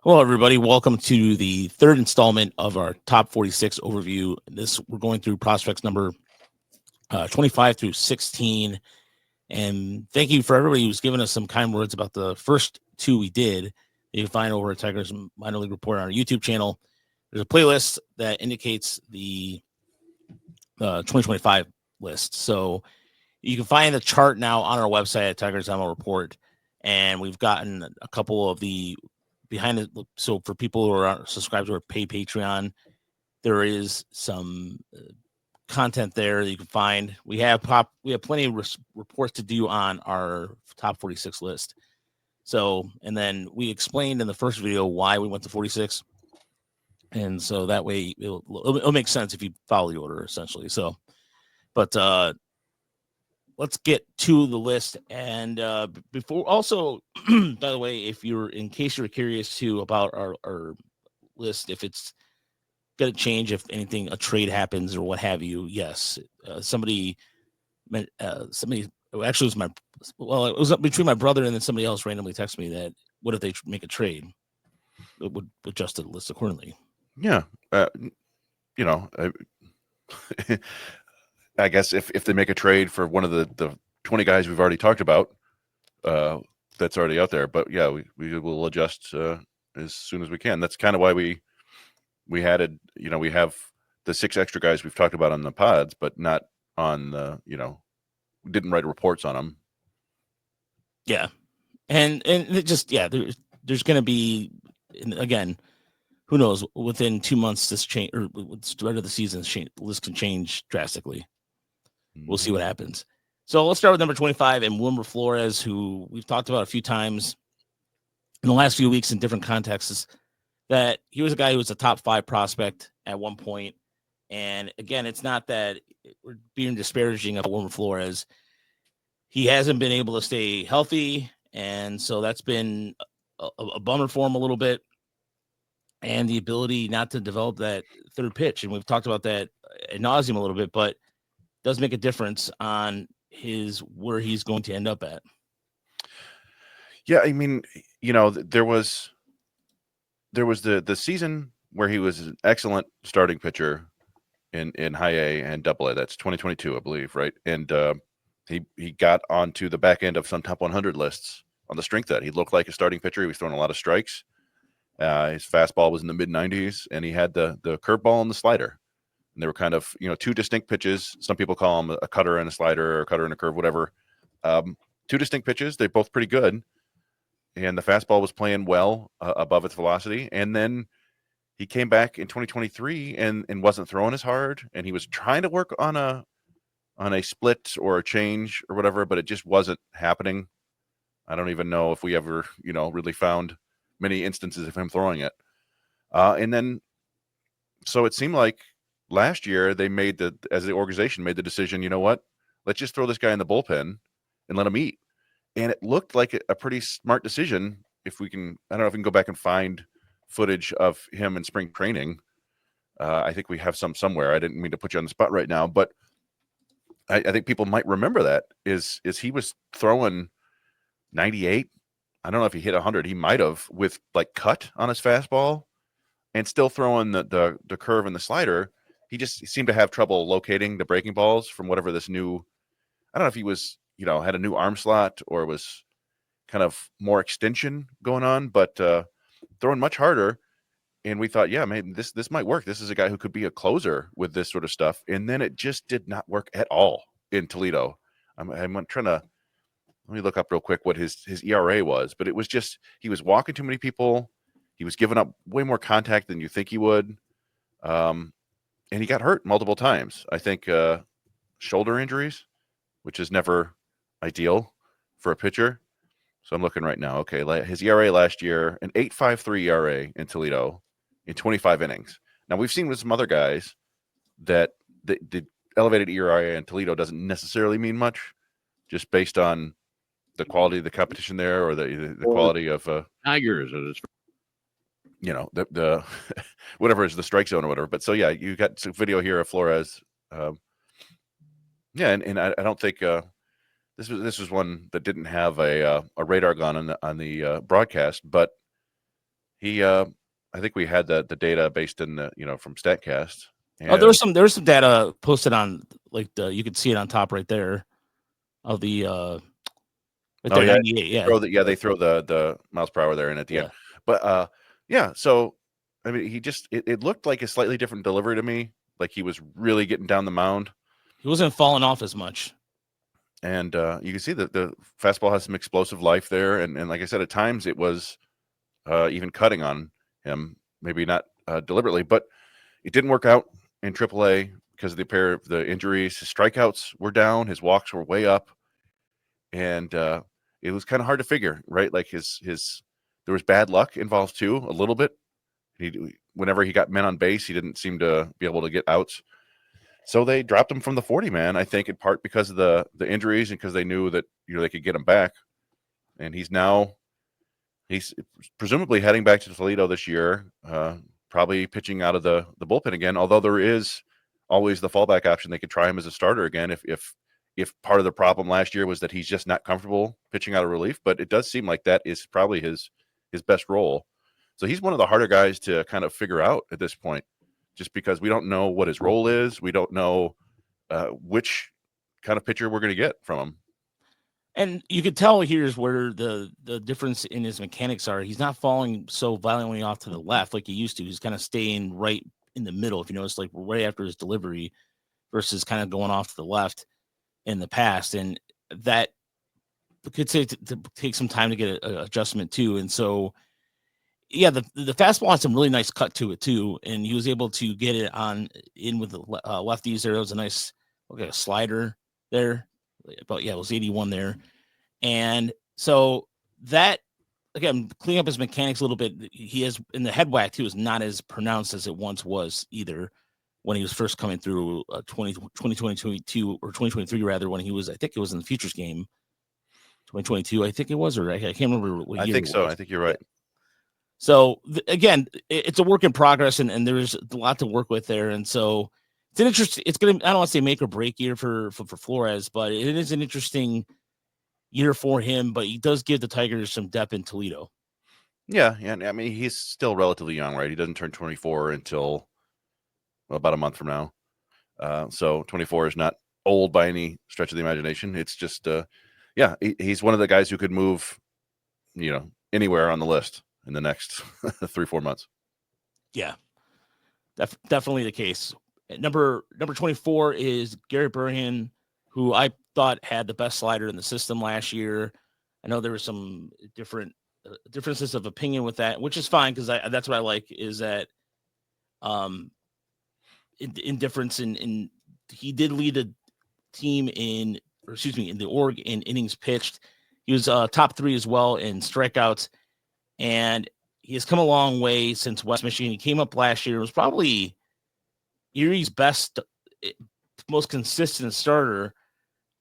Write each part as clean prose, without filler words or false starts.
Hello, everybody. Welcome to the third installment of our top 46 overview. We're going through prospects number 25 through 16. And thank you for everybody who's given us some kind words about the first two we did. You can find over at Tigers Minor League Report on our YouTube channel. There's a playlist that indicates the 2025 list. So you can find the chart now on our website at Tigers ML Report. And we've gotten a couple of the behind it. So for people who are subscribed to our paid Patreon, there is some content there that you can find. We have plenty of reports to do on our top 46 list. So, and then we explained in the first video why we went to 46. And so that way it'll make sense if you follow the order essentially. So, but let's get to the list. And before also, by the way, in case you're curious too about our list, if it's going to change, if anything, a trade happens or what have you. Yes. Somebody, actually it was between my brother and then somebody else randomly texted me that what if they make a trade? It would adjust the list accordingly. Yeah. I guess if they make a trade for one of the 20 guys we've already talked about, that's already out there. But yeah, we will adjust as soon as we can. That's kind of why we added, we have the 6 extra guys we've talked about on the pods, but not on the, didn't write reports on them. Yeah. And it just, yeah, there's going to be, again, who knows, within 2 months, this change, or with the start of the season, the list can change drastically. We'll see what happens. So let's start with number 25 and Wilmer Flores, who we've talked about a few times in the last few weeks in different contexts, that he was a guy who was a top 5 prospect at one point. And again, it's not that we're being disparaging of Wilmer Flores. He hasn't been able to stay healthy. And so that's been a bummer for him a little bit. And the ability not to develop that third pitch. And we've talked about that ad nauseum a little bit, but does make a difference on where he's going to end up at. Yeah, I mean, there was the season where he was an excellent starting pitcher in high A and double A. That's 2022, I believe, right? And he got onto the back end of some top 100 lists on the strength that he looked like a starting pitcher. He was throwing a lot of strikes. His fastball was in the mid 90s, and he had the curveball and the slider. And they were kind of, 2 distinct pitches. Some people call them a cutter and a slider, or a cutter and a curve, whatever. 2 distinct pitches. They're both pretty good. And the fastball was playing well above its velocity. And then he came back in 2023 and wasn't throwing as hard. And he was trying to work on a split or a change or whatever, but it just wasn't happening. I don't even know if we ever, really found many instances of him throwing it. And then, so it seemed like last year they as the organization made the decision, you know what, let's just throw this guy in the bullpen and let him eat. And it looked like a pretty smart decision. If we can, I don't know if we can go back and find footage of him in spring training. I think we have some somewhere. I didn't mean to put you on the spot right now, but I think people might remember that is he was throwing 98. I don't know if he hit 100. He might have, with like cut on his fastball and still throwing the curve and the slider. He just seemed to have trouble locating the breaking balls from whatever this new, I don't know if he was, had a new arm slot or was kind of more extension going on, but throwing much harder. And we thought, yeah, man, this might work. This is a guy who could be a closer with this sort of stuff. And then it just did not work at all in Toledo. I'm trying to, let me look up real quick what his ERA was, but it was just, he was walking too many people. He was giving up way more contact than you think he would. And he got hurt multiple times. I think shoulder injuries, which is never ideal for a pitcher. So I'm looking right now. Okay, his ERA last year, an 8.53 ERA in Toledo in 25 innings. Now, we've seen with some other guys that the elevated ERA in Toledo doesn't necessarily mean much, just based on the quality of the competition there or the quality of Tigers. the whatever is the strike zone or whatever. But so, yeah, you got some video here of Flores. Yeah, and I don't think this was one that didn't have a radar gun on the broadcast, but He, I think we had the data based in the from Statcast. Oh, And there's some data posted on you can see it on top right there of the right there, 98. Yeah, they throw the miles per hour there in at the end. yeah. But yeah, so I mean, he just it looked like a slightly different delivery to me. Like he was really getting down the mound. He wasn't falling off as much. And you can see that the fastball has some explosive life there. And like I said, at times it was even cutting on him, maybe not deliberately, but it didn't work out in AAA because of the injuries. His strikeouts were down, his walks were way up, and it was kind of hard to figure, right? Like his there was bad luck involved too, a little bit. Whenever he got men on base, he didn't seem to be able to get outs. So they dropped him from the 40 man, I think, in part because of the injuries and because they knew that they could get him back. And he's presumably heading back to Toledo this year, probably pitching out of the bullpen again. Although there is always the fallback option; they could try him as a starter again if part of the problem last year was that he's just not comfortable pitching out of relief. But it does seem like that is probably his best role. So he's one of the harder guys to kind of figure out at this point, just because we don't know what his role is. We don't know which kind of pitcher we're going to get from him. And you could tell here's where the difference in his mechanics are. He's not falling so violently off to the left like he used to. He's kind of staying right in the middle, if you notice, like right after his delivery versus kind of going off to the left in the past. And that could take some time to get an adjustment too. And so, yeah, the fastball had some really nice cut to it too. And he was able to get it in with the lefties there. It was a nice slider there. But yeah, it was 81 there. And so that, again, cleaning up his mechanics a little bit, he has in the head whack too is not as pronounced as it once was either when he was first coming through 2022 or 2023 rather, when he was, I think it was in the Futures game, 2022, I think it was, or I can't remember what year. I think so. I think you're right. So again, it's a work in progress, and there's a lot to work with there. And so it's an interesting. It's gonna. I don't want to say make or break year for Flores, but it is an interesting year for him. But he does give the Tigers some depth in Toledo. Yeah, and I mean he's still relatively young, right? He doesn't turn 24 until about a month from now. So 24 is not old by any stretch of the imagination. It's just, he's one of the guys who could move, anywhere on the list in the next 3-4 months. Yeah, definitely the case. Number 24 is Garrett Buran, who I thought had the best slider in the system last year. I know there were some differences of opinion with that, which is fine because that's what I like is that indifference in he did lead a team in the org in innings pitched. He was top 3 as well in strikeouts, and he has come a long way since West Michigan. He came up last year. It was probably Erie's best, most consistent starter.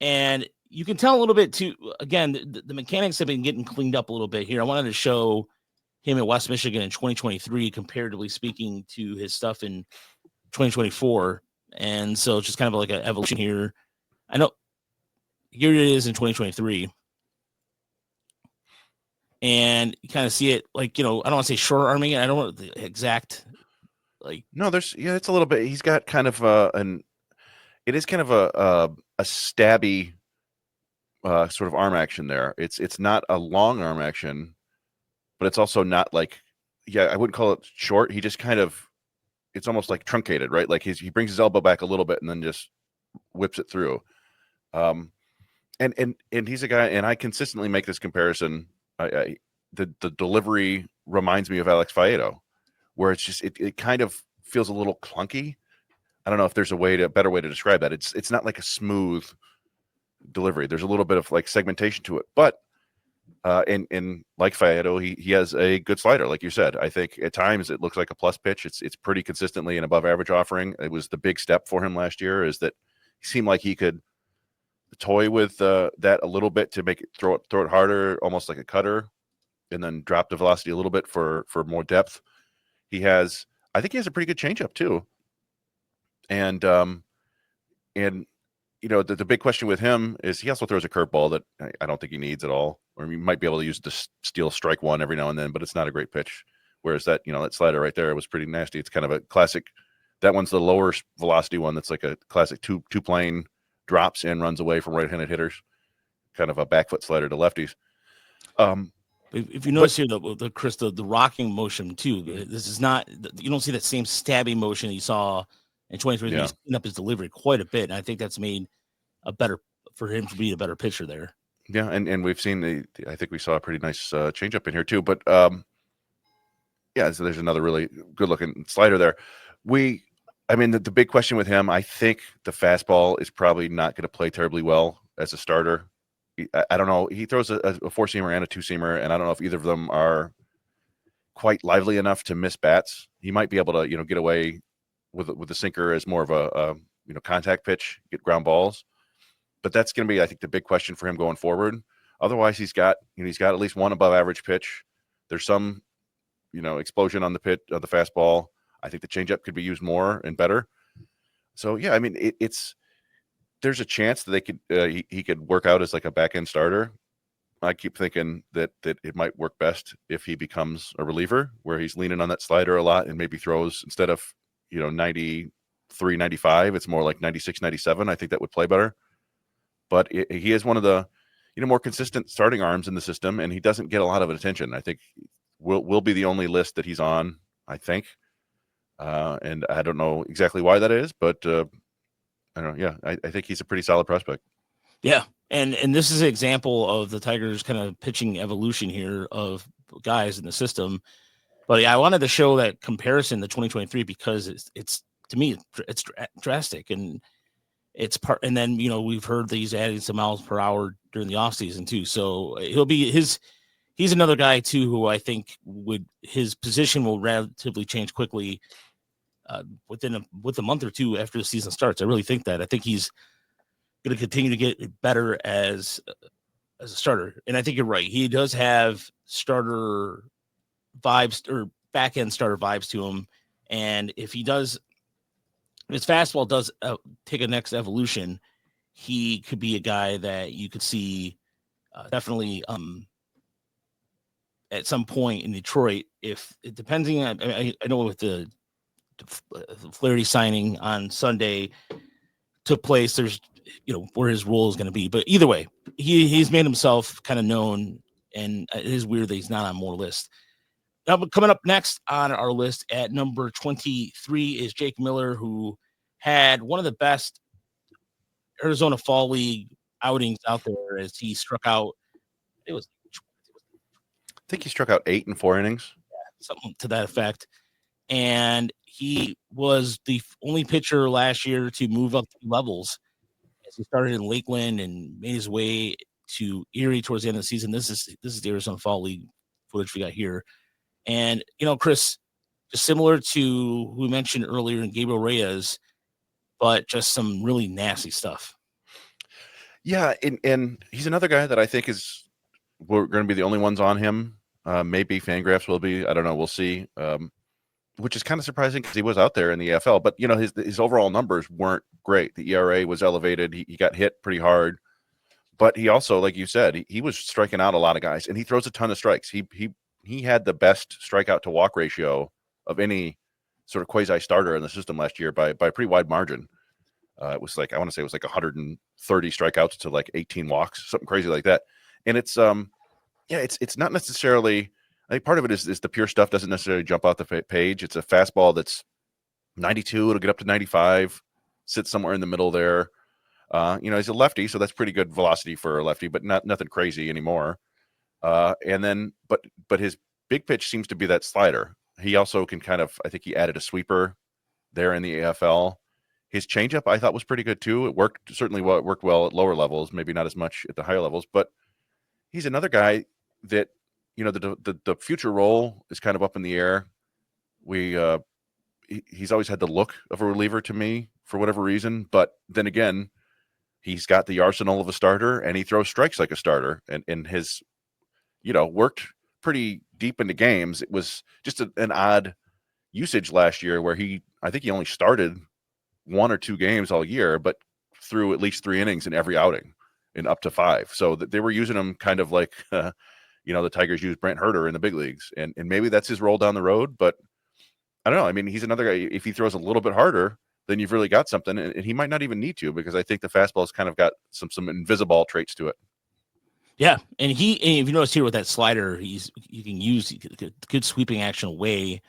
And you can tell a little bit too, again, the mechanics have been getting cleaned up a little bit here. I wanted to show him at West Michigan in 2023, comparatively speaking to his stuff in 2024. And so it's just kind of like an evolution here. I know here it is in 2023. And you kind of see it like, I don't want to say short arming it. I don't want the exact no, it's a little bit. He's got kind of it is kind of a stabby sort of arm action there. It's not a long arm action, but it's also not like, I wouldn't call it short. He just kind of, it's almost like truncated, right? Like he brings his elbow back a little bit and then just whips it through. And he's a guy, and I consistently make this comparison. The delivery reminds me of Alex Faedo, where it's just it kind of feels a little clunky. I don't know if there's a better way to describe that. It's not like a smooth delivery. There's a little bit of like segmentation to it, but in like Faedo, he has a good slider, like you said. I think at times it looks like a plus pitch. It's pretty consistently an above average offering. It was the big step for him last year, is that he seemed like he could toy with that a little bit to make it throw it harder, almost like a cutter, and then drop the velocity a little bit for more depth. I think he has a pretty good changeup too. And the big question with him is he also throws a curveball that I don't think he needs at all, or he might be able to use the steel strike one every now and then, but it's not a great pitch Whereas that, that slider right there was pretty nasty. It's kind of a classic. That one's the lower velocity one. That's like a classic two plane, drops and runs away from right-handed hitters. Kind of a back foot slider to lefties. If you notice here, the Chris, the rocking motion too. This is not, you don't see that same stabbing motion that you saw in 2023. Yeah. He's cleaned up his delivery quite a bit, and I think that's made for him to be a better pitcher there. Yeah, and we've seen I think we saw a pretty nice changeup in here too. But yeah, so there's another really good looking slider there. The big question with him, I think the fastball is probably not going to play terribly well as a starter. I don't know. He throws a four-seamer and a two-seamer, and I don't know if either of them are quite lively enough to miss bats. He might be able to, get away with the sinker as more of a contact pitch, get ground balls. But that's going to be, I think, the big question for him going forward. Otherwise, he's got at least one above average pitch. There's some, explosion on the pitch of the fastball. I think the changeup could be used more and better. So yeah, there's a chance that he could work out as like a back end starter. I keep thinking that it might work best if he becomes a reliever, where he's leaning on that slider a lot and maybe throws, instead of 93, 95, it's more like 96, 97. I think that would play better. But he is one of the more consistent starting arms in the system, and he doesn't get a lot of attention. I think will be the only list that he's on, I think. And I don't know exactly why that is, but I don't know. Yeah, I think he's a pretty solid prospect. Yeah, and this is an example of the Tigers' kind of pitching evolution here of guys in the system. But yeah, I wanted to show that comparison to 2023 because it's to me it's drastic, and it's part. And then we've heard that he's adding some miles per hour during the offseason too. So he's another guy too who I think his position will relatively change quickly with a month or two after the season starts. I really think that. I think he's going to continue to get better as a starter. And I think you're right. He does have starter vibes or back end starter vibes to him. And if his fastball does take a next evolution, he could be a guy that you could see definitely at some point in Detroit. If it depending on, I know with the Flaherty signing on Sunday took place, there's where his role is going to be, but either way, he's made himself kind of known, and it is weird that he's not on more lists. Now, coming up next on our list at number 23 is Jake Miller, who had one of the best Arizona Fall League outings out there as he struck out. I think he struck out 8 in 4 innings, something to that effect. And he was the only pitcher last year to move up 2 levels as he started in Lakeland and made his way to Erie towards the end of the season. This is the Arizona Fall League footage we got here. And, Chris, just similar to who we mentioned earlier in Gabriel Reyes, but just some really nasty stuff. Yeah, and he's another guy that I think we're going to be the only ones on him. Maybe Fangraphs will be. I don't know. We'll see. Which is kind of surprising because he was out there in the AFL. But, his overall numbers weren't great. The ERA was elevated. He got hit pretty hard. But he also, like you said, he was striking out a lot of guys. And he throws a ton of strikes. He had the best strikeout to walk ratio of any sort of quasi starter in the system last year by a pretty wide margin. It was like, I want to say it was like 130 strikeouts to like 18 walks, something crazy like that. And it's not necessarily, I think part of it is the pure stuff doesn't necessarily jump out the page. It's a fastball that's 92, it'll get up to 95, sits somewhere in the middle there. He's a lefty, so that's pretty good velocity for a lefty, but nothing crazy anymore. And then, but his big pitch seems to be that slider. He also can I think he added a sweeper there in the AFL. His changeup I thought was pretty good too. It worked well at lower levels, maybe not as much at the higher levels, but he's another guy that, the future role is kind of up in the air. He's always had the look of a reliever to me for whatever reason, but then again, he's got the arsenal of a starter and he throws strikes like a starter and his, worked pretty deep into games. It was just an odd usage last year where I think he only started 1 or 2 games all year, but threw at least 3 innings in every outing and up to 5. So they were using him kind of like, the Tigers use Brent Herter in the big leagues, and maybe that's his role down the road. But I don't know. I mean, he's another guy. If he throws a little bit harder, then you've really got something, and he might not even need to, because I think the fastball's kind of got some invisible traits to it. Yeah, and if you notice here with that slider, you can use good sweeping action away,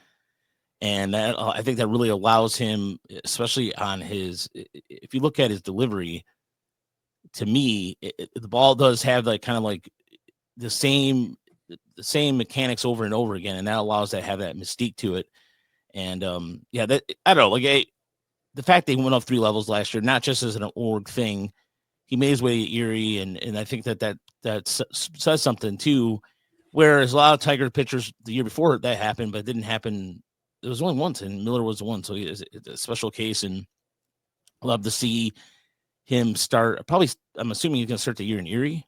and that I think that really allows him, especially on his. If you look at his delivery, to me, the ball does have like kind of like the same mechanics over and over again, and that allows that have that mystique to it. And that I don't know, like the fact they went up 3 levels last year, not just as an org thing. He made his way to Erie, and I think that says something too. Whereas a lot of Tiger pitchers the year before that happened, but it didn't happen. It was only once, and Miller was the one, so it's a special case. And I love to see him start. Probably, I'm assuming he's going to start the year in Erie.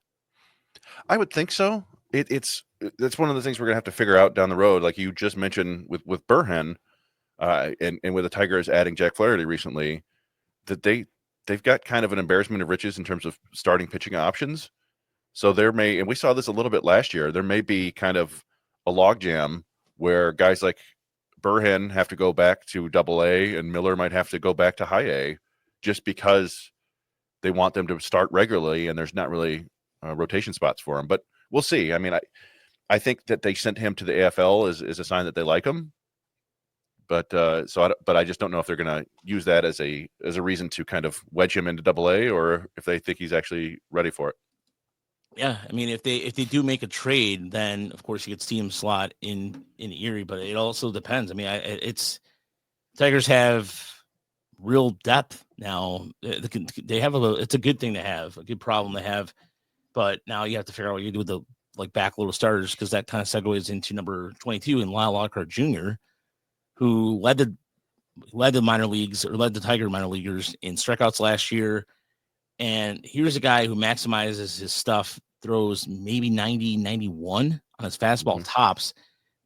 I would think so. That's one of the things we're going to have to figure out down the road, like you just mentioned with Buran, and with the Tigers adding Jack Flaherty recently, that they've got kind of an embarrassment of riches in terms of starting pitching options. So there may, and we saw this a little bit last year, there may be kind of a logjam where guys like Buran have to go back to Double-A and Miller might have to go back to High-A, just because they want them to start regularly and there's not really rotation spots for him. But we'll see. I mean, I think that they sent him to the AFL is a sign that they like him. But I just don't know if they're going to use that as a reason to kind of wedge him into Double-A, or if they think he's actually ready for it. Yeah, I mean, if they do make a trade, then of course you could see him slot in Erie. But it also depends. I mean, it's Tigers have real depth now. They have it's a good thing to have, a good problem to have. But now you have to figure out what you do with the back little starters, because that kind of segues into number 22 in Luarbert Jr., who led the minor leagues, or led the Tiger minor leaguers in strikeouts last year. And here's a guy who maximizes his stuff, throws maybe 90, 91 on his fastball tops,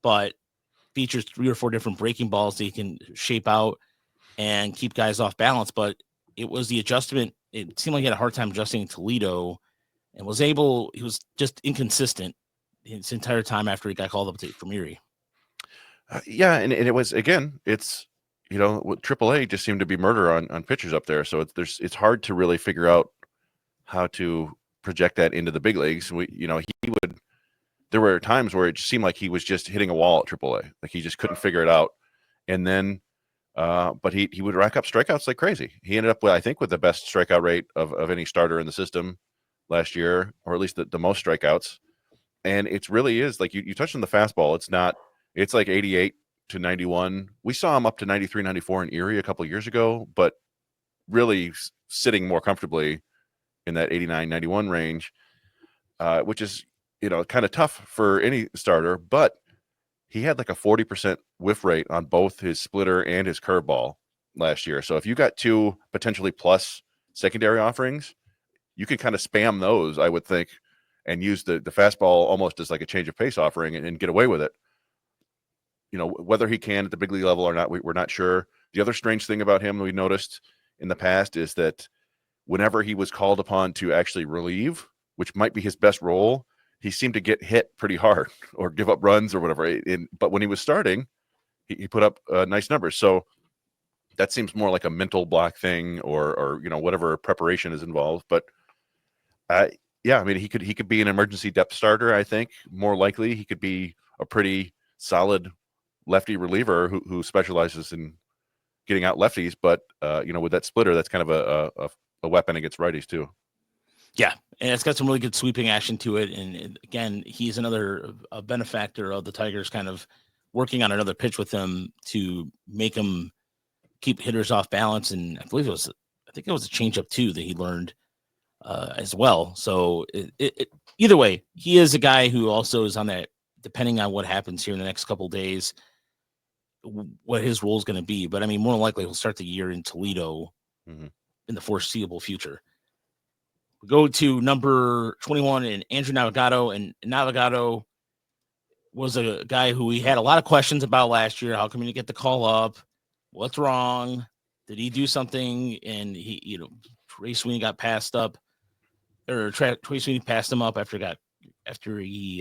but features 3 or 4 different breaking balls that he can shape out and keep guys off balance. But it was the adjustment. It seemed like he had a hard time adjusting in Toledo, and he was just inconsistent his entire time after he got called up from Erie. Yeah, and it was, again, it's, with AAA just seemed to be murder on pitchers up there. So it's hard to really figure out how to project that into the big leagues. There were times where it just seemed like he was just hitting a wall at AAA, like he just couldn't figure it out. And then, but he would rack up strikeouts like crazy. He ended up with, I think, with the best strikeout rate of any starter in the system last year, or at least the most strikeouts. And it really is, like you touched on the fastball. It's like 88 to 91. We saw him up to 93, 94 in Erie a couple of years ago, but really sitting more comfortably in that 89, 91 range, which is, kind of tough for any starter. But he had like a 40% whiff rate on both his splitter and his curveball last year. So if you got 2 potentially plus secondary offerings, you can kind of spam those, I would think, and use the fastball almost as like a change of pace offering and get away with it. Whether he can at the big league level or not, we're not sure. The other strange thing about him that we noticed in the past is that whenever he was called upon to actually relieve, which might be his best role, he seemed to get hit pretty hard or give up runs or whatever. But when he was starting, he put up nice numbers. So that seems more like a mental block thing, or whatever preparation is involved. But yeah, I mean, he could be an emergency depth starter. I think more likely he could be a pretty solid lefty reliever who specializes in getting out lefties. But with that splitter, that's kind of a weapon against righties too. Yeah, and it's got some really good sweeping action to it. And again, he's another benefactor of the Tigers kind of working on another pitch with him to make him keep hitters off balance. And I think it was a changeup too that he learned as well. So either way, he is a guy who also is on that, depending on what happens here in the next couple of days, what his role is going to be. But I mean, more than likely he'll start the year in Toledo in the foreseeable future. We go to number 21 and Andrew Navigato, and Navigato was a guy who we had a lot of questions about last year. How come he didn't get the call up? What's wrong? Did he do something? And Trey Sweeney got passed up, or Trey Sweeney passed him up after he got after he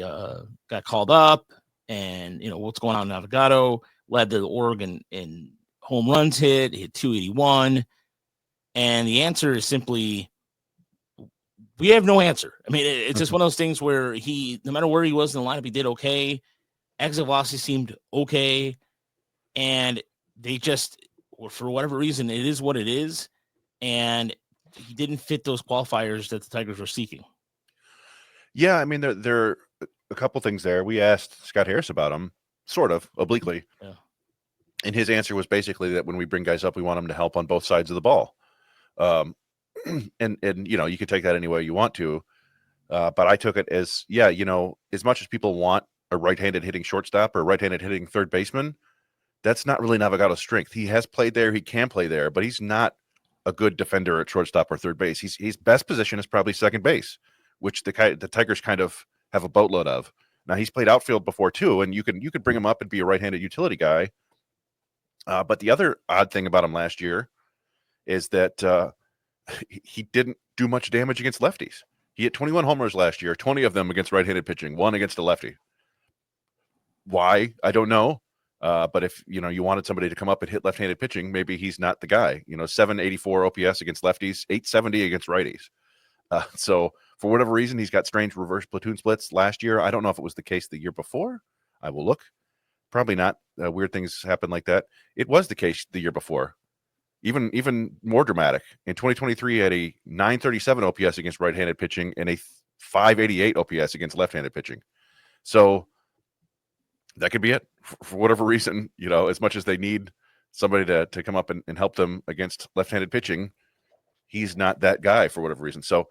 got called up, and what's going on in Navigato, led the Oregon in home runs hit 281, and the answer is simply we have no answer. I mean, it's just one of those things where no matter where he was in the lineup, he did okay. Exit velocity seemed okay, and they just, for whatever reason, it is what it is, and he didn't fit those qualifiers that the Tigers were seeking. Yeah, I mean, there are a couple things there. We asked Scott Harris about him, sort of obliquely, and his answer was basically that when we bring guys up, we want them to help on both sides of the ball. And you could take that any way you want to, but I took it as, as much as people want a right-handed hitting shortstop or right-handed hitting third baseman, that's not really Navigato's strength. He has played there, he can play there, but he's not a good defender at shortstop or third base. His best position is probably second base, which the Tigers kind of have a boatload of. Now, he's played outfield before too, and you could bring him up and be a right-handed utility guy. But the other odd thing about him last year is that he didn't do much damage against lefties. He hit 21 homers last year, 20 of them against right-handed pitching, 1 against a lefty. Why? I don't know. But if you wanted somebody to come up and hit left-handed pitching, maybe he's not the guy. 784 OPS against lefties, 870 against righties. So for whatever reason, he's got strange reverse platoon splits last year. I don't know if it was the case the year before. I will look. Probably not. Weird things happen like that. It was the case the year before. Even more dramatic. In 2023, he had a 937 OPS against right-handed pitching and a 588 OPS against left-handed pitching. So that could be it for whatever reason, as much as they need somebody to come up and help them against left-handed pitching, he's not that guy for whatever reason. So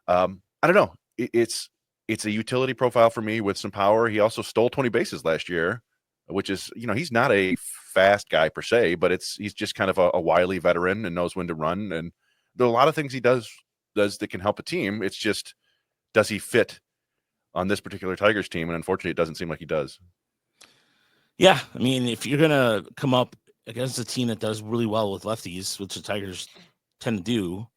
I don't know. It's a utility profile for me with some power. He also stole 20 bases last year, which is, he's not a fast guy per se, but he's just kind of a wily veteran and knows when to run. And there are a lot of things he does that can help a team. It's just, does he fit on this particular Tigers team? And unfortunately, it doesn't seem like he does. Yeah, I mean, if you're gonna come up against a team that does really well with lefties, which the Tigers tend to do,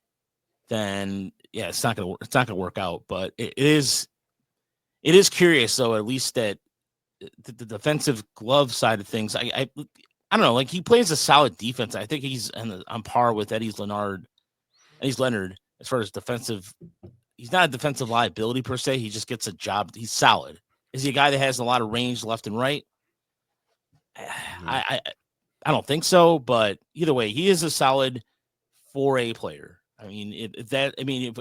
then yeah, it's not gonna work out. But it is curious though, at least that the defensive glove side of things. I don't know, like he plays a solid defense. I think he's on par with Eddie Leonard as far as defensive. He's not a defensive liability per se. He just gets a job. He's solid. Is he a guy that has a lot of range left and right? I don't think so, but either way, he is a solid 4A player. I mean,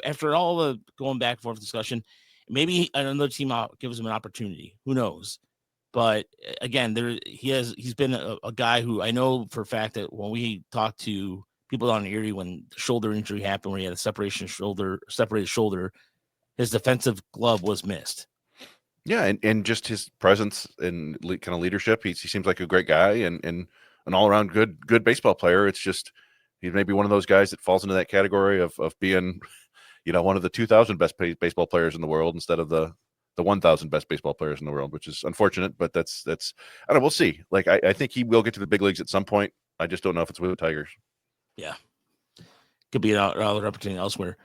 after all the going back and forth discussion, maybe another team gives him an opportunity. Who knows? But again, he's been a guy who I know for a fact that when we talked to people down in Erie when the shoulder injury happened, where he had a separated shoulder, his defensive glove was missed. Yeah, and just his presence and kind of leadership. He seems like a great guy and an all-around good baseball player. It's just he's maybe one of those guys that falls into that category of being, one of the 2,000 best baseball players in the world instead of the 1,000 best baseball players in the world, which is unfortunate. But that's I don't know. We'll see. Like I think he will get to the big leagues at some point. I just don't know if it's with the Tigers. Yeah, could be another opportunity elsewhere.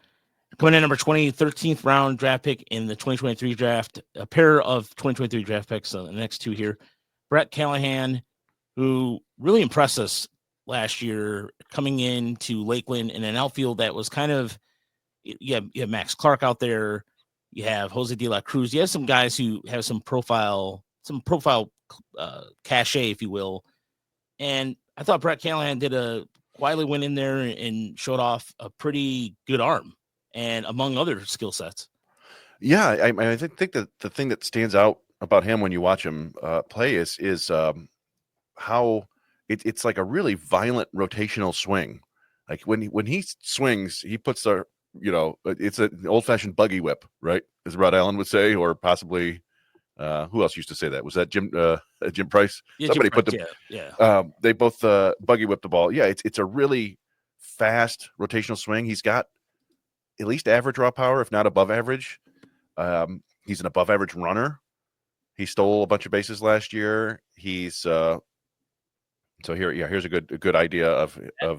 Coming in number 20, 13th round draft pick in the 2023 draft, a pair of 2023 draft picks, the next two here. Brett Callahan, who really impressed us last year coming into Lakeland in an outfield that was kind of, you have Max Clark out there, you have Jose De La Cruz, you have some guys who have some profile cachet, if you will. And I thought Brett Callahan quietly went in there and showed off a pretty good arm, and among other skill sets. Yeah, I think that the thing that stands out about him when you watch him play is how it's like a really violent rotational swing. Like when he swings, he puts it's an old-fashioned buggy whip, right? As Rod Allen would say, or possibly who else used to say that? Was that Jim Price? Yeah, somebody Jim put Price, the yeah. They both buggy whip the ball. Yeah, it's a really fast rotational swing. He's got at least average raw power, if not above average. He's an above average runner. He stole a bunch of bases last year. He's here's a good idea of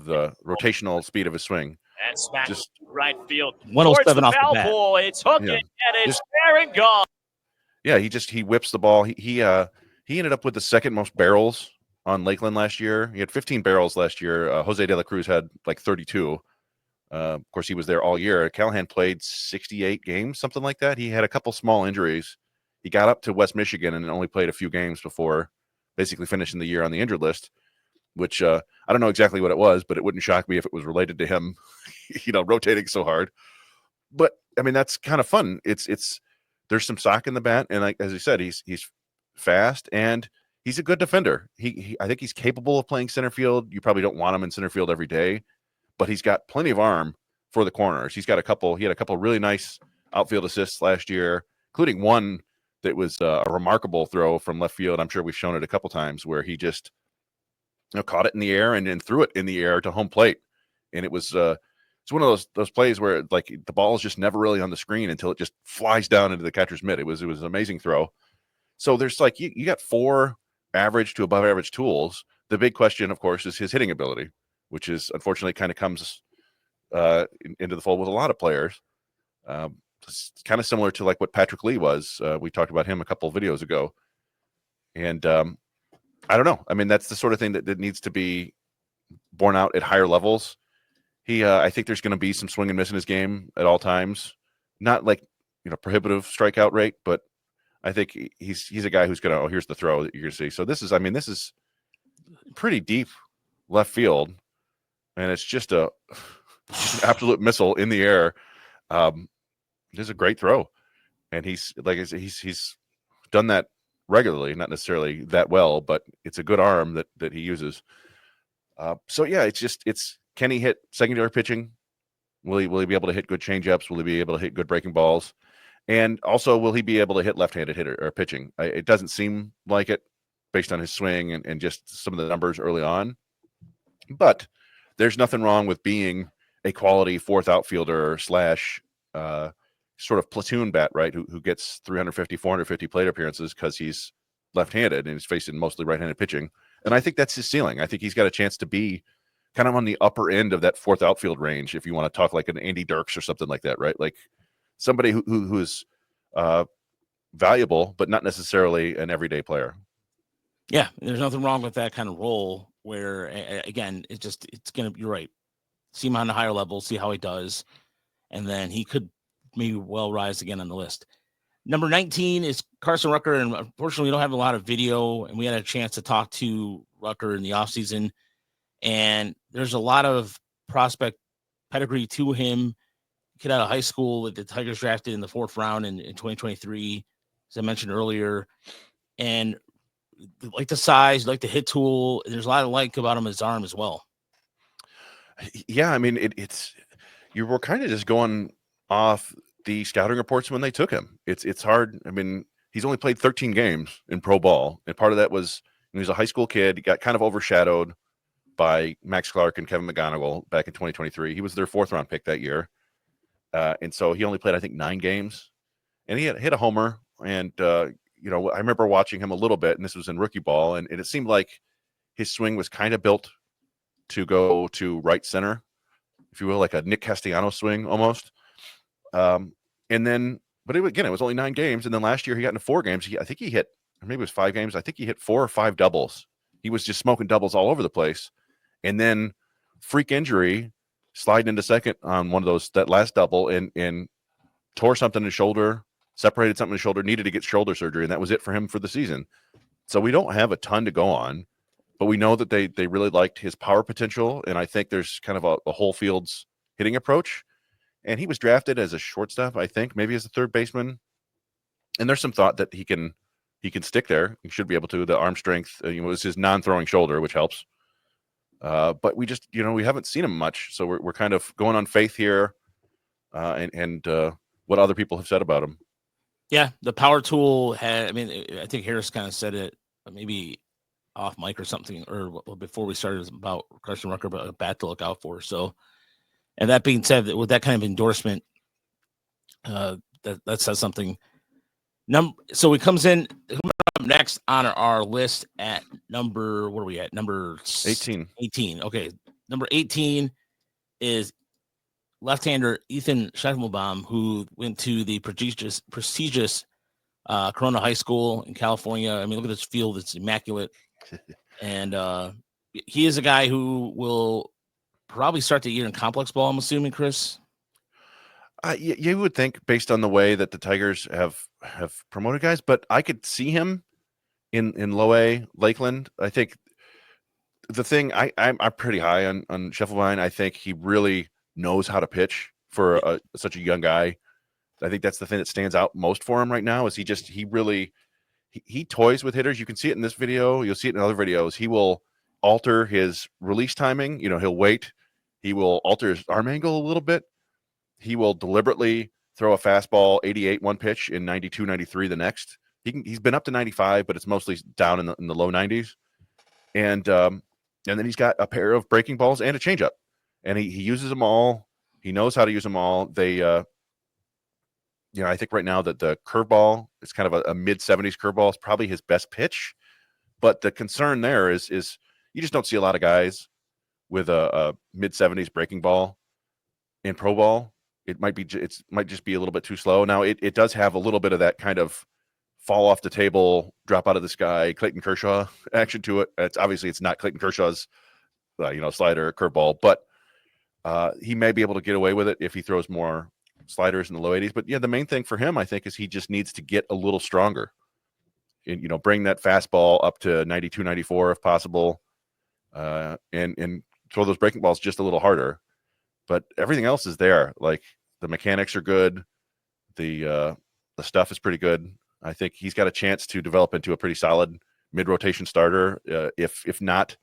the rotational speed of his swing. And smack just right field. 107 off the bat. Ball. It's hooking and it's fair and gone. Yeah, he whips the ball. He ended up with the second most barrels on Lakeland last year. He had 15 barrels last year. Jose de la Cruz had like 32. Of course, he was there all year. Callahan played 68 games, something like that. He had a couple small injuries. He got up to West Michigan and only played a few games before basically finishing the year on the injured list, which I don't know exactly what it was, but it wouldn't shock me if it was related to him, rotating so hard. But I mean, that's kind of fun. It's there's some sock in the bat, and like as you said, he's fast and he's a good defender. I think he's capable of playing center field. You probably don't want him in center field every day, but he's got plenty of arm for the corners. He had a couple really nice outfield assists last year, including one that was a remarkable throw from left field. I'm sure we've shown it a couple times where he just caught it in the air and then threw it in the air to home plate, and it was it's one of those plays where like the ball is just never really on the screen until it just flies down into the catcher's mitt. It was an amazing throw. So there's like you got 4 average to above average tools. The big question, of course, is his hitting ability, which is unfortunately kind of comes into the fold with a lot of players. It's kind of similar to like what Patrick Lee was. We talked about him a couple of videos ago, and I don't know. I mean, that's the sort of thing that needs to be borne out at higher levels. I think there's going to be some swing and miss in his game at all times. Not like prohibitive strikeout rate, but I think he's a guy who's going to. Oh, here's the throw that you're going to see. So this is pretty deep left field, and it's just an absolute missile in the air. This is a great throw, and he's done that regularly, not necessarily that well, but it's a good arm that he uses. So yeah, it's can he hit secondary pitching? Will he be able to hit good changeups? Will he be able to hit good breaking balls? And also, will he be able to hit left-handed hitter or pitching? It doesn't seem like it based on his swing and just some of the numbers early on. But there's nothing wrong with being a quality fourth outfielder / sort of platoon bat, right? Who gets 350, 450 plate appearances because he's left-handed and he's facing mostly right-handed pitching. And I think that's his ceiling. I think he's got a chance to be kind of on the upper end of that fourth outfield range, if you want to talk like an Andy Dirks or something like that, right? Like somebody who is valuable, but not necessarily an everyday player. Yeah, there's nothing wrong with that kind of role where, again, it's going to, you're right. See him on a higher level, see how he does. And then he could maybe well rise again on the list. Number 19 is Carson Rucker. And unfortunately, we don't have a lot of video, and we had a chance to talk to Rucker in the offseason. And there's a lot of prospect pedigree to him. Kid out of high school that the Tigers drafted in the 4th round in 2023, as I mentioned earlier. And like the size, like the hit tool. There's a lot of like about him, his arm as well. Yeah, I mean, you were kind of just going off the scouting reports when they took him. It's hard. I mean, he's only played 13 games in pro ball, and part of that was he was a high school kid. He got kind of overshadowed by Max Clark and Kevin McGonigal back in 2023. He was their 4th round pick that year. And so he only played, I think, 9 games, and he had hit a homer. And, I remember watching him a little bit, and this was in rookie ball. And it seemed like his swing was kind of built to go to right center, if you will, like a Nick Castellanos swing almost. And then, but it was only 9 games. And then last year he got into 4 games. I think he hit, or maybe it was 5 games. I think he hit 4 or 5 doubles. He was just smoking doubles all over the place. And then freak injury, sliding into second on one of that last double and tore something in his shoulder, separated something in his shoulder, needed to get shoulder surgery. And that was it for him for the season. So we don't have a ton to go on, but we know that they really liked his power potential. And I think there's kind of a whole fields hitting approach. And he was drafted as a shortstop, I think, maybe as a third baseman. And there's some thought that he can stick there. He should be able to. The arm strength, it's his non-throwing shoulder, which helps. But we just, we haven't seen him much. So we're kind of going on faith here and what other people have said about him. Yeah, the power tool I think Harris kind of said it maybe off mic or something, or before we started, about Carson Rucker, but a bat to look out for. So, and that being said, with that kind of endorsement, that says something. So he comes in up next on our list at number, what are we at? Number 18. 18. Okay. Number 18 is left-hander Ethan Schiefelbein, who went to the prestigious Corona High School in California. I mean, look at this field; it's immaculate. And he is a guy who will probably start the year in complex ball. I'm assuming, Chris. You would think, based on the way that the Tigers have promoted guys, but I could see him in low A Lakeland. I think the thing I'm pretty high on Schiefelbein. I think he really knows how to pitch for such a young guy. I think that's the thing that stands out most for him right now. Is he really toys with hitters. You can see it in this video. You'll see it in other videos. He will alter his release timing. He'll wait. He will alter his arm angle a little bit. He will deliberately throw a fastball 88 one pitch in 92, 93 the next. He's been up to 95, but it's mostly down in the low 90s. And then he's got a pair of breaking balls and a changeup, and he uses them all. He knows how to use them all. They, I think right now that the curveball is kind of a mid 70s curveball is probably his best pitch. But the concern there is you just don't see a lot of guys with a mid 70s breaking ball in pro ball. It might just be a little bit too slow. Now it does have a little bit of that kind of fall off the table, drop out of the sky, Clayton Kershaw action to it. It's not Clayton Kershaw's, slider curveball, but he may be able to get away with it if he throws more sliders in the low 80s. But yeah, the main thing for him, I think, is he just needs to get a little stronger and, bring that fastball up to 92, 94 if possible, and throw those breaking balls just a little harder. But everything else is there. Like the mechanics are good. The stuff is pretty good. I think he's got a chance to develop into a pretty solid mid-rotation starter. If not,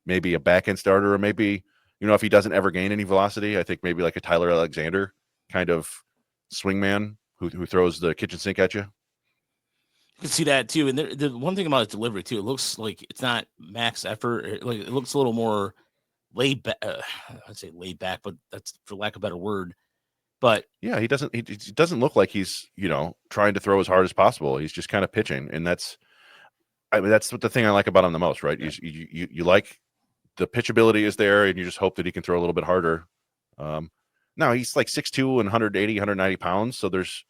maybe a back-end starter, or maybe, if he doesn't ever gain any velocity, I think maybe like a Tyler Alexander kind of swingman who throws the kitchen sink at you. You can see that too. And the one thing about his delivery too, it looks like it's not max effort. It looks a little more laid back. I'd say laid back, but that's for lack of a better word. But yeah, he doesn't look like he's, trying to throw as hard as possible. He's just kind of pitching. And that's what the thing I like about him the most, right? Yeah. You like the pitchability is there, and you just hope that he can throw a little bit harder. Now he's like 6'2" and 180, 190 pounds. So there's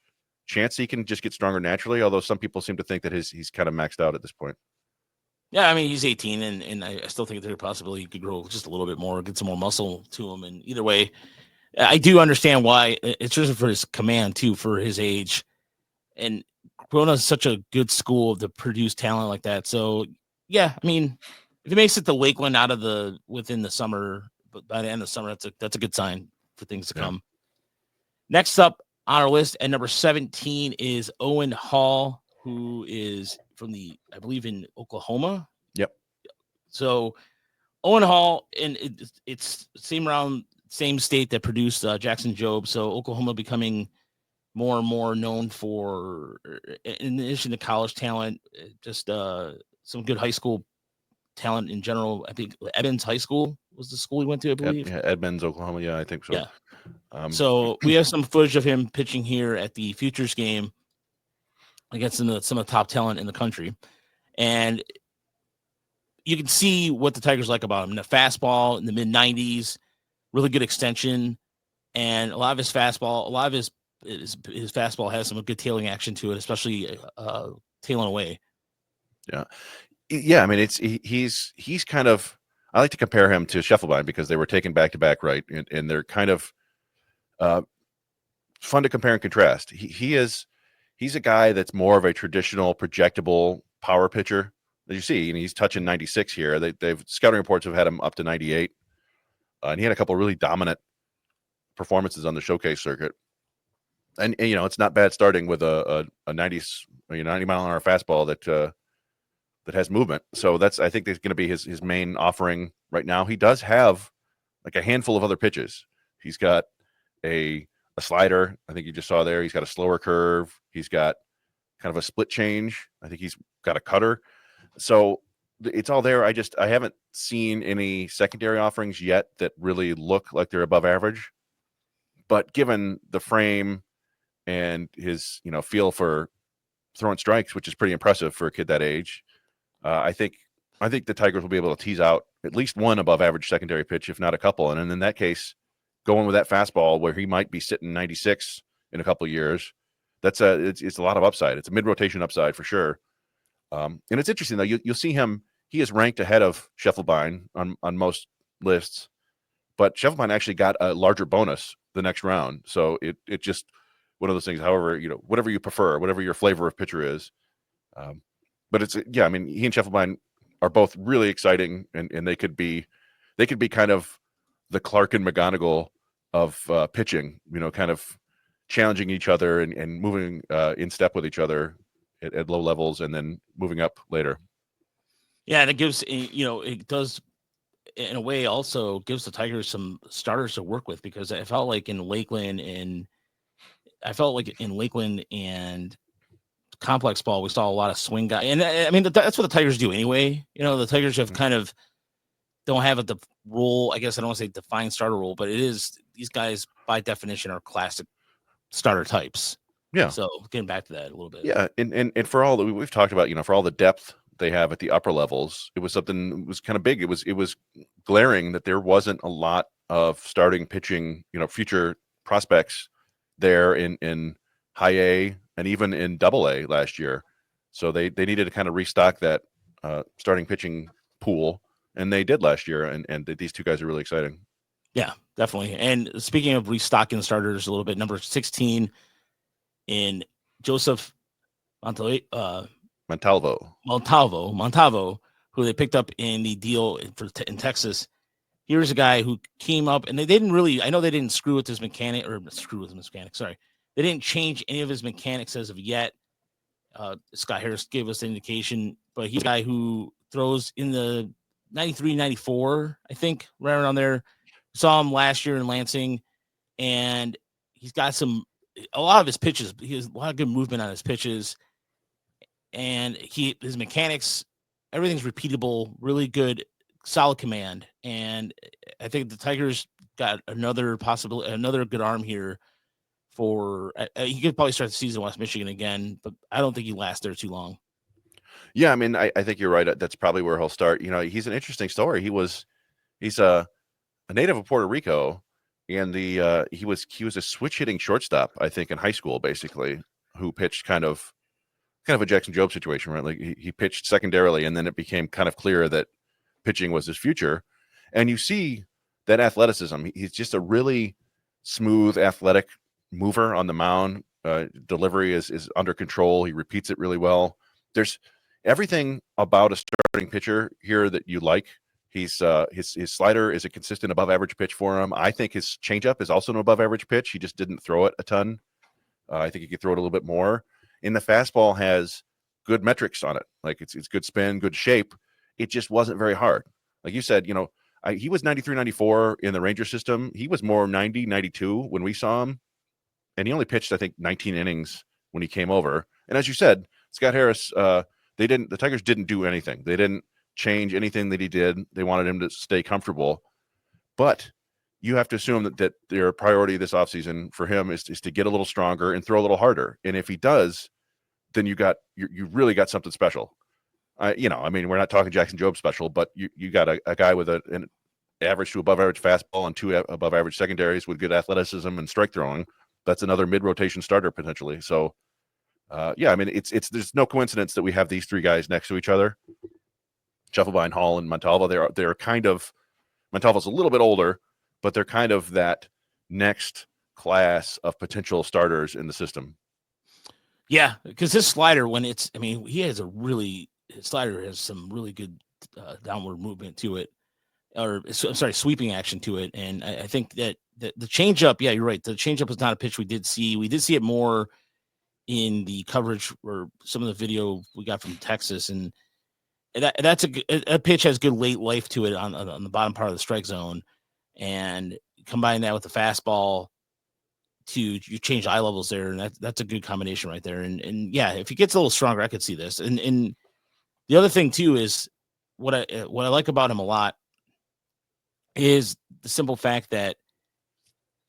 chance he can just get stronger naturally. Although some people seem to think that he's kind of maxed out at this point. Yeah, I mean, he's 18, and I still think there's a possibility he could grow just a little bit more, get some more muscle to him. And either way, I do understand why. It's just for his command too, for his age. And Corona is such a good school to produce talent like that. So yeah, I mean, if he makes it to Lakeland within the summer, but by the end of the summer, that's a good sign for things to come. Next up on our list at number 17 is Owen Hall, who is from I believe in Oklahoma. Yep. So Owen Hall, and it's same state that produced Jackson Jobe. So Oklahoma becoming more and more known for, in addition to college talent, just some good high school talent in general. I think Edmonds High School was the school he went to, I believe. Edmonds, Oklahoma. Yeah, I think so. Yeah. So we have some footage of him pitching here at the Futures game against some of the top talent in the country. And you can see what the Tigers like about him. The fastball in the mid-90s, really good extension, and a lot of his fastball has some good tailing action to it, especially tailing away. Yeah. I mean, he's kind of, I like to compare him to Schiefelbein because they were taken back to back, right? And they're kind of fun to compare and contrast. He's a guy that's more of a traditional projectable power pitcher that you see, and he's touching 96 here. They've scouting reports have had him up to 98, and he had a couple of really dominant performances on the showcase circuit. And it's not bad starting with a 90 mile an hour fastball that has movement. So I think that's going to be his main offering right now. He does have like a handful of other pitches. He's got a slider. I think you just saw there. He's got a slower curve. He's got kind of a split change. I think he's got a cutter. So it's all there. I haven't seen any secondary offerings yet that really look like they're above average. But given the frame and his, feel for throwing strikes, which is pretty impressive for a kid that age, I think the Tigers will be able to tease out at least one above average secondary pitch, if not a couple. And in that case, going with that fastball where he might be sitting 96 in a couple of years, That's it's a lot of upside. It's a mid rotation upside for sure. And it's interesting though. You'll see him. He is ranked ahead of Schiefelbein on most lists, but Schiefelbein actually got a larger bonus the next round. So it just one of those things. However, whatever you prefer, whatever your flavor of pitcher is. But it's I mean, he and Schiefelbein are both really exciting, and they could be kind of the Clark and McGonigal of pitching. Kind of challenging each other and moving in step with each other at low levels, and then moving up later. Yeah, and it gives it does in a way also gives the Tigers some starters to work with, because I felt like in Lakeland and complex ball, we saw a lot of swing guys, and I mean that's what the Tigers do anyway. The Tigers have kind of don't have the role. I guess I don't want to say defined starter role, but it is these guys by definition are classic starter types. Yeah. So getting back to that a little bit. Yeah, and for all that we've talked about, for all the depth they have at the upper levels, it was kind of big. It was glaring that there wasn't a lot of starting pitching, future prospects there in high A and even in double A last year. So they needed to kind of restock that starting pitching pool, and they did last year. And these two guys are really exciting. Yeah, definitely. And speaking of restocking starters a little bit, number 16 in Joseph Montalvo, who they picked up in the deal in Texas. Here's a guy who came up, and they didn't really, I know they didn't screw with his mechanic. Sorry. They didn't change any of his mechanics as of yet. Scott Harris gave us an indication, but he's a guy who throws in the 93, 94, I think, right around there. Saw him last year in Lansing, and he's got a lot of his pitches. He has a lot of good movement on his pitches, and his mechanics, everything's repeatable, really good, solid command. And I think the Tigers got another good arm here for he could probably start the season in West Michigan again, but I don't think he lasts there too long. Yeah, I mean, I think you're right. That's probably where he'll start. He's an interesting story. He's a native of Puerto Rico, and he was a switch hitting shortstop, I think, in high school, basically, who pitched kind of a Jackson Jobe situation, right? Like he pitched secondarily, and then it became kind of clear that pitching was his future. And you see that athleticism. He's just a really smooth, athletic mover on the mound. Delivery is under control. He repeats it really well. There's everything about a starting pitcher here that you like. He's his slider is a consistent above average pitch for him. I think his changeup is also an above average pitch. He just didn't throw it a ton. I think he could throw it a little bit more. And the fastball has good metrics on it. Like it's good spin, good shape. It just wasn't very hard. Like you said, he was 93, 94 in the Ranger system. He was more 90, 92 when we saw him. And he only pitched, I think, 19 innings when he came over. And as you said, Scott Harris, the Tigers didn't do anything. They didn't change anything that he did. They wanted him to stay comfortable. But you have to assume that their priority this offseason for him is to get a little stronger and throw a little harder. And if he does, then you really got something special. I mean, we're not talking Jackson Jobe special, but you got a guy with an average to above average fastball and 2 above average secondaries with good athleticism and strike throwing. That's another mid rotation starter potentially. So, I mean, there's no coincidence that we have these 3 guys next to each other. Schiefelbein, Hall, and Montalvo. They're kind of, Montalvo's a little bit older, but they're kind of that next class of potential starters in the system. Yeah, because his slider, his slider has some really good downward movement to it, sweeping action to it. And I think that the changeup, yeah, you're right. The changeup was not a pitch we did see. We did see it more in the coverage or some of the video we got from Texas, and that's a pitch has good late life to it on the bottom part of the strike zone, and combine that with the fastball you change eye levels there, and that's a good combination right there. And yeah, if he gets a little stronger, I could see this. And the other thing too is what I like about him a lot is the simple fact that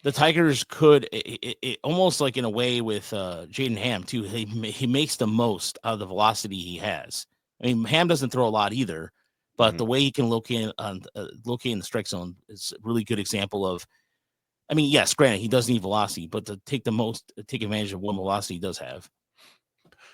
the Tigers could it almost like in a way with Jaden Ham too. He makes the most out of the velocity he has. I mean, Ham doesn't throw a lot either, but the way he can locate in the strike zone is a really good example of I mean, yes, granted, he does need velocity, but to take advantage of what velocity he does have.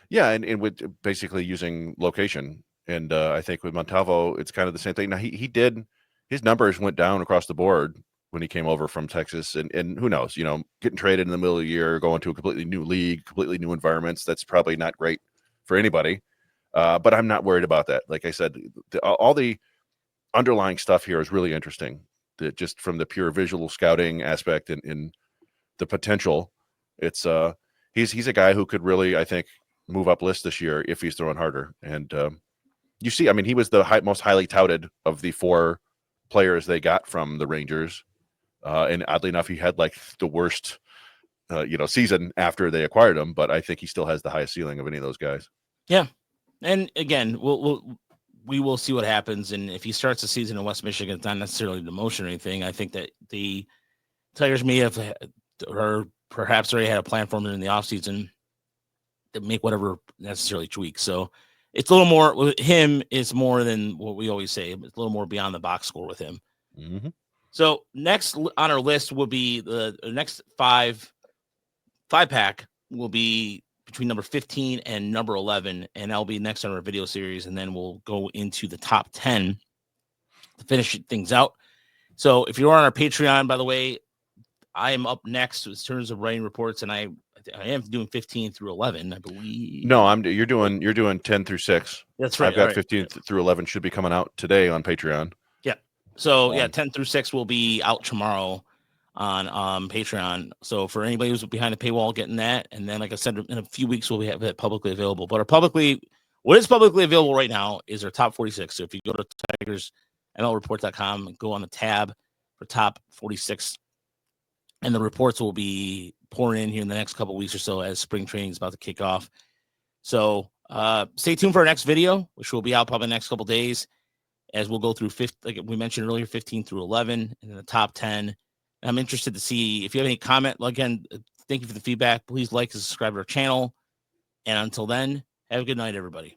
Yeah, and with basically using location. And I think with Montalvo, it's kind of the same thing. Now, his numbers went down across the board when he came over from Texas. And who knows, getting traded in the middle of the year, going to a completely new league, completely new environments, that's probably not great for anybody. But I'm not worried about that. Like I said, all the underlying stuff here is really interesting. Just from the pure visual scouting aspect and the potential, it's he's a guy who could really, I think, move up list this year if he's throwing harder. And you see, I mean, he was the most highly touted of the 4 players they got from the Rangers. And oddly enough, he had like the worst, season after they acquired him. But I think he still has the highest ceiling of any of those guys. Yeah, and again, we will see what happens. And if he starts the season in West Michigan, it's not necessarily demotion or anything. I think that the Tigers may have, or perhaps already had a plan for him in the offseason to make whatever necessarily tweaks. So it's a little more with him. It's more than what we always say. It's a little more beyond the box score with him. Mm-hmm. So next on our list will be the next five pack will be between number 15 and number 11. And that'll be next on our video series. And then we'll go into the top 10 to finish things out. So if you're on our Patreon, by the way, I am up next in terms of writing reports, and I am doing 15 through 11, I believe. No, you're doing 10 through 6. That's right. I've got 15 through 11 should be coming out today on Patreon. Yeah. So 10 through 6 will be out tomorrow on Patreon. So for anybody who's behind the paywall, getting that, and then like I said, in a few weeks we'll have it publicly available. But what is publicly available right now is our top 46. So if you go to TigersMLReport.com and go on the tab for top 46. And the reports will be pouring in here in the next couple of weeks or so as spring training is about to kick off. So stay tuned for our next video, which will be out probably the next couple of days, as we'll go through like we mentioned earlier, 15 through 11, and then the top 10. I'm interested to see if you have any comment. Again, thank you for the feedback. Please like and subscribe to our channel. And until then, have a good night, everybody.